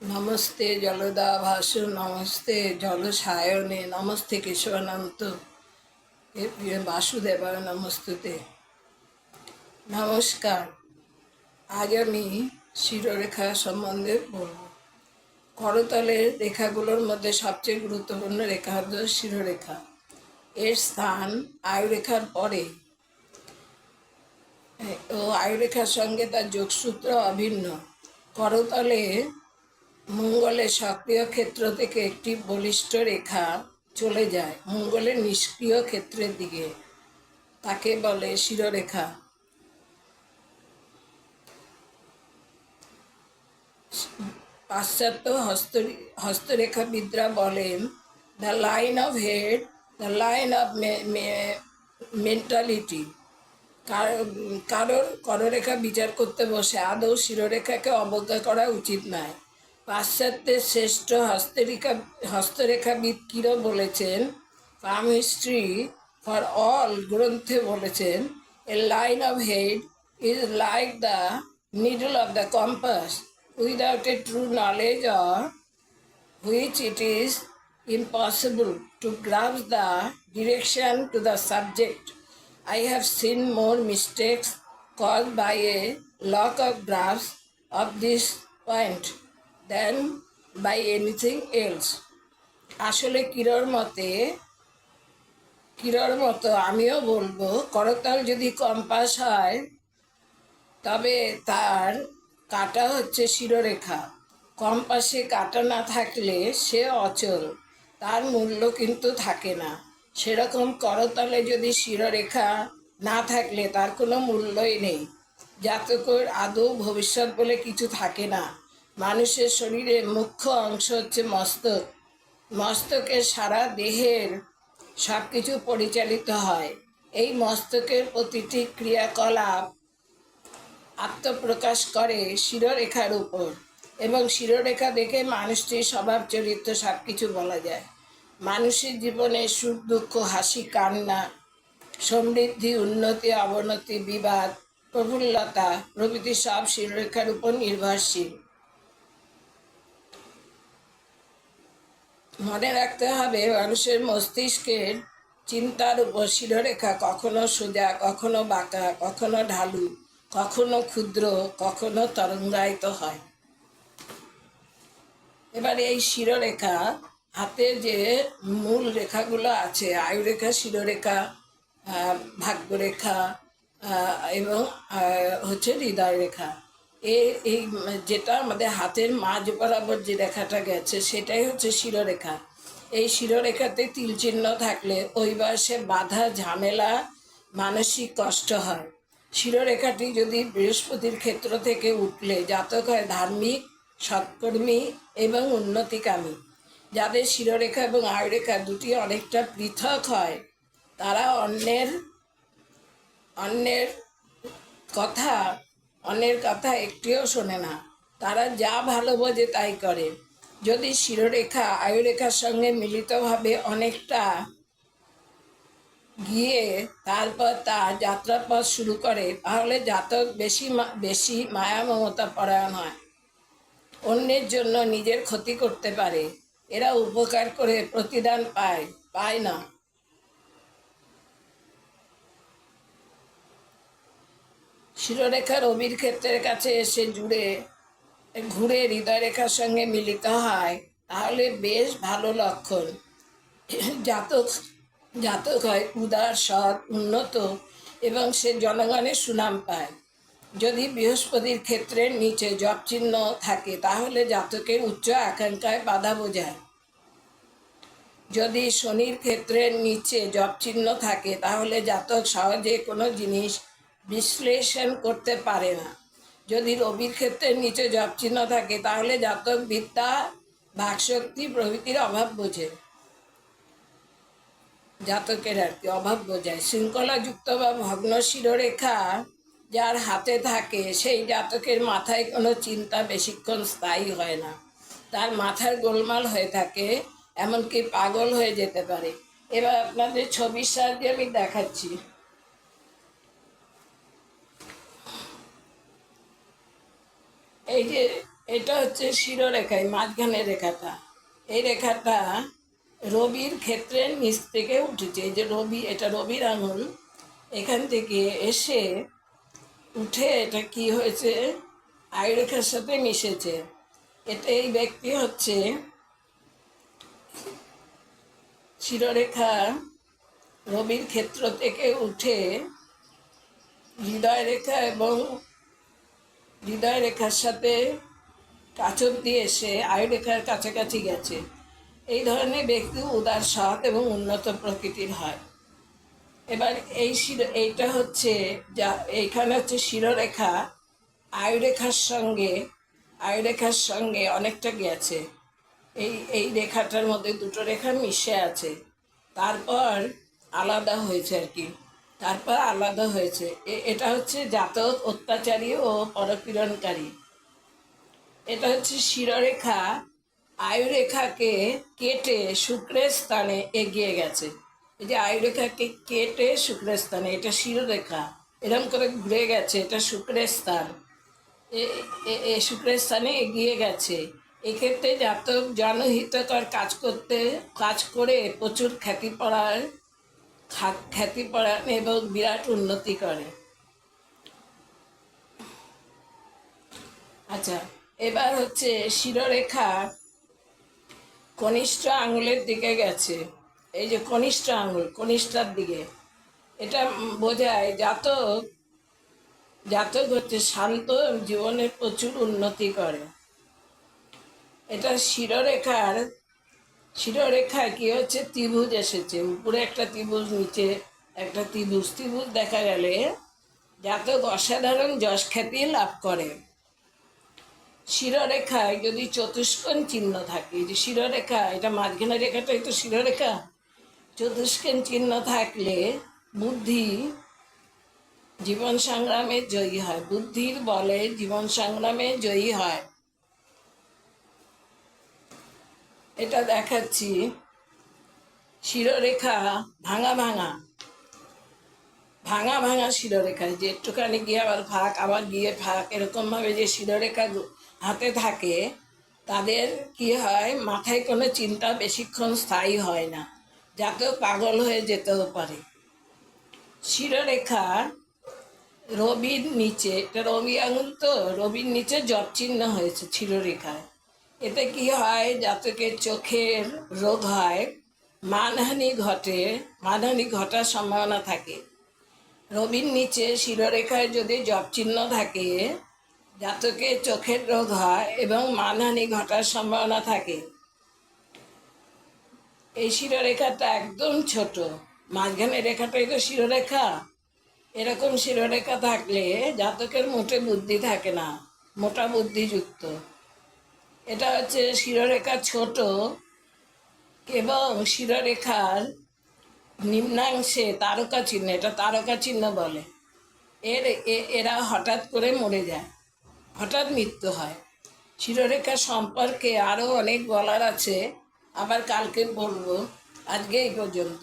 नमस्ते जलदा भासु नमस्ते जल सायने नमस्ते केशवानंत हे प्रिय वासुदेवाय नमस्तुते। नमस्कार। आज আমি শিরোরেখা সম্বন্ধে বলবো। করতলের রেখাগুলোর মধ্যে সবচেয়ে গুরুত্বপূর্ণ রেখা হল শিরোরেখা। এর স্থান আয়ুরেখার পরে ও আয়ুরেখার সঙ্গে তার যোগসূত্র অভিন্ন। করতলে মঙ্গলের সক্রিয় ক্ষেত্র থেকে একটি বলিষ্ঠ রেখা চলে যায় মঙ্গলের নিষ্ক্রিয় ক্ষেত্রের দিকে, তাকে বলে শিরোরেখা। পাশ্চাত্য হস্তরেখাবিদরা বলেন the line of head, the line of mentality. কারোর কররেখা বিচার করতে বসে আদৌ শিরোরেখাকে অবজ্ঞা করা উচিত নয়। পাশ্চাত্যের শ্রেষ্ঠ হস্তরেখাবিদ কিরো বলেছেন, পাম হিস্ট্রি ফর অল গ্রন্থে বলেছেন, a line of head is like the needle of the compass without a true knowledge of which it is impossible to grasp the direction to the subject. I have seen more mistakes caused by a lack of grasp of this point than by anything else. আসলে কিরোর মতো আমিও বলবো, করতল যদি compass হয় তবে তার কাটা হচ্ছে শিরোরেখা। কম্পাসে কাটা না থাকলে সে অচল, তার মূল্য কিন্তু থাকে না। সেরকম করতলে যদি শিরোরেখা না থাকলে তার কোনো মূল্যই নেই। জাতকের আদৌ ভবিষ্যৎ বলে কিছু থাকে না। মানুষের শরীরের মুখ্য অংশ হচ্ছে মস্তক। মস্তকের সারা দেহের সব কিছু পরিচালিত হয় এই মস্তকের প্রতিটি ক্রিয়াকলাপ আত্মপ্রকাশ করে শিরোরেখার উপর, এবং শিরোরেখা দেখে মানুষটির স্বভাব চরিত্র সব কিছু বলা যায়। মানুষের জীবনে সুখ দুঃখ, হাসি কান্না, সমৃদ্ধি উন্নতি অবনতি, বিবাদ প্রফুল্লতা প্রভৃতি সব শিরোরেখার উপর নির্ভরশীল। মনে রাখতে হবে, মানুষের মস্তিষ্কের চিন্তার উপর শিরোরেখা কখনো সোজা, কখনো বাঁকা, কখনো ঢালু, কখনো ক্ষুদ্র, কখনো তরঙ্গায়িত হয়। এবারে এই শিরোরেখা হাতে যে মূল রেখাগুলো আছে, আয়ুরেখা, শিরোরেখা, ভাগ্যরেখা এবং হচ্ছে হৃদয় রেখা। এই যেটা আমাদের হাতের মাঝ বরাবর যে রেখাটা গেছে সেটাই হচ্ছে শিরোরেখা। এই শিরোরেখাতে তিল চিহ্ন থাকলে ওই বয়সে বাধা, ঝামেলা, মানসিক কষ্ট হয়। শিরোরেখাটি যদি বৃহস্পতির ক্ষেত্র থেকে উঠলে জাতক হয় ধার্মিক, সৎকর্মী এবং উন্নতিকামী। যাদের শিরোরেখা এবং আয়ুরেখা দুটি অনেকটা পৃথক হয়, তারা অন্যের কথা একটিও শোনে না। তারা যা ভালো বোঝে তাই করে। যদি শিরোরেখা আয়ুরেখার সঙ্গে মিলিতভাবে অনেকটা গিয়ে তারপর তার যাত্রাপথ শুরু করে, তাহলে জাতক বেশি মায়া মমতা পরায়ণ হয়, অন্যের জন্য নিজের ক্ষতি করতে পারে। এরা উপকার করে প্রতিদান পায় না। শিরোরেখা রবির ক্ষেত্রের কাছে এসে ঘুরে হৃদয় রেখার সঙ্গে মিলিত হয়, তাহলে বেশ ভালো লক্ষণ। জাতক হয় উদার, সৎ, উন্নত এবং সে জনগণের সুনাম পায়। যদি বৃহস্পতির ক্ষেত্রের নিচে জপ চিহ্ন থাকে তাহলে জাতকের উচ্চ আকাঙ্ক্ষায় বাধা বোঝায়। যদি শনির ক্ষেত্রের নিচে জপ চিহ্ন থাকে তাহলে জাতক সহজে কোনো জিনিস বিশ্লেষণ করতে পারে না। যদি রবির ক্ষেত্রের নিচে জপ চিহ্ন থাকে তাহলে জাতক বিদ্যা, বাকশক্তি প্রভৃতির অভাব বোঝে। জাতকের আর কি অভাব বোঝায়। শৃঙ্খলাযুক্ত বা ভগ্ন শিরোরেখা যার হাতে থাকে সেই জাতকের মাথায় কোনো চিন্তা বেশিক্ষণ স্থায়ী হয় না। তার মাথার গোলমাল হয়ে থাকে, এমনকি পাগল হয়ে যেতে পারে। এবার আপনাদের ছবির সাহায্যে আমি দেখাচ্ছি। এই যে এটা হচ্ছে শিরোরেখা, এই মাঝখানের রেখাটা। এই রেখাটা রবির ক্ষেত্রের নিচ থেকে উঠেছে। এই যে রবি, এটা রবির আঙুল, এখান থেকে এসে উঠে এটা কি হয়েছে, আয়ুরেখার সাথে মিশেছে। এটা এই ব্যক্তি হচ্ছে শিরোরেখা রবির ক্ষেত্র থেকে উঠে হৃদয় রেখা এবং হৃদয় রেখার সাথে কাছর দিয়ে এসে আয়ুরেখার কাছাকাছি গেছে। এই ধরনের ব্যক্তি উদার, সৎ এবং উন্নত প্রকৃতির হয়। এবার এইটা হচ্ছে যা, এইখানে হচ্ছে শিরোরেখা আয়ুরেখার সঙ্গে অনেকটা গেছে। এই রেখাটার মধ্যে দুটো রেখা মিশে আছে, তারপর আলাদা হয়েছে আর কি, তারপর আলাদা হয়েছে। এটা হচ্ছে জাতক অত্যাচারী ও পরপীড়নকারী। এটা হচ্ছে শিরোরেখা আয়ুরেখাকে কেটে শুক্রের স্থানে এগিয়ে গেছে। এই যে আয়ুরেখাকে কেটে শুক্রের স্থানে, এটা শিরোরেখা এরকম করে ঘুরে গেছে, এটা শুক্রের স্থান, শুক্রের স্থানে এগিয়ে গেছে। এক্ষেত্রে জাতক জনহিতকর কাজ করে প্রচুর খ্যাতি পড়ান এবং বিরাট উন্নতি করে। আচ্ছা, এবার হচ্ছে শিরোরেখা কনিষ্ঠ আঙুলের দিকে গেছে। এই যে কনিষ্ঠ আঙুল, কনিষ্ঠার দিকে, এটা বোঝায় জাতক হচ্ছে শান্ত, জীবনের প্রচুর উন্নতি করে। এটা শিরোরেখায় কি হচ্ছে, ত্রিভুজ এসেছে, উপরে একটা ত্রিভুজ, নিচে একটা ত্রিভুজ দেখা গেলে জাতক অসাধারণ যশ খ্যাতি লাভ করে। শিরোরেখায় যদি চতুষ্কোণ চিহ্ন থাকে, যে শিরোরেখা, এটা মাঝখানের রেখাটাই তো শিরোরেখা, চতুষ্কোণ চিহ্ন থাকলে বুদ্ধি জীবন সংগ্রামে জয়ী হয়, বুদ্ধির বলে জীবন সংগ্রামে জয়ী হয়। এটা দেখাচ্ছি শিরোরেখা ভাঙা শিরোরেখায়, যে একটুখানি গিয়ে আবার ফাঁক, আবার গিয়ে ফাঁক, এরকমভাবে যে শিরোরেখা হাতে থাকে, তাদের কি হয়, মাথায় কোনো চিন্তা বেশিক্ষণ স্থায়ী হয় না, যাতে পাগল হয়ে যেতেও পারে। শিরোরেখা রবির নিচে, এটা রবি আঙুল তো, রবির নিচে জপ চিহ্ন হয়েছে শিরোরেখায়। এতে কি হয়, জাতকের চোখের রোগ হয়, মানহানি ঘটার সম্ভাবনা থাকে। রবির নিচে শিরোরেখায় যদি জপ চিহ্ন থাকে, জাতকের চোখের রোগ হয় এবং মানহানি ঘটার সম্ভাবনা থাকে। এই শিরোরেখাটা একদম ছোট, মাঝখানের রেখাটাই তো শিরোরেখা। এরকম শিরোরেখা থাকলে জাতকের মোটে বুদ্ধি থাকে না, মোটা বুদ্ধিযুক্ত। এটা হচ্ছে শিরোরেখা ছোট এবং শিরোরেখার নিম্নাংশে তারকা চিহ্ন, এটা তারকা চিহ্ন বলে। এরা হঠাৎ করে মরে যায়, হঠাৎ মৃত্যু হয়। শিরোরেখা সম্পর্কে আরও অনেক বলার আছে, আবার কালকে বলবো। আজকে এই পর্যন্ত।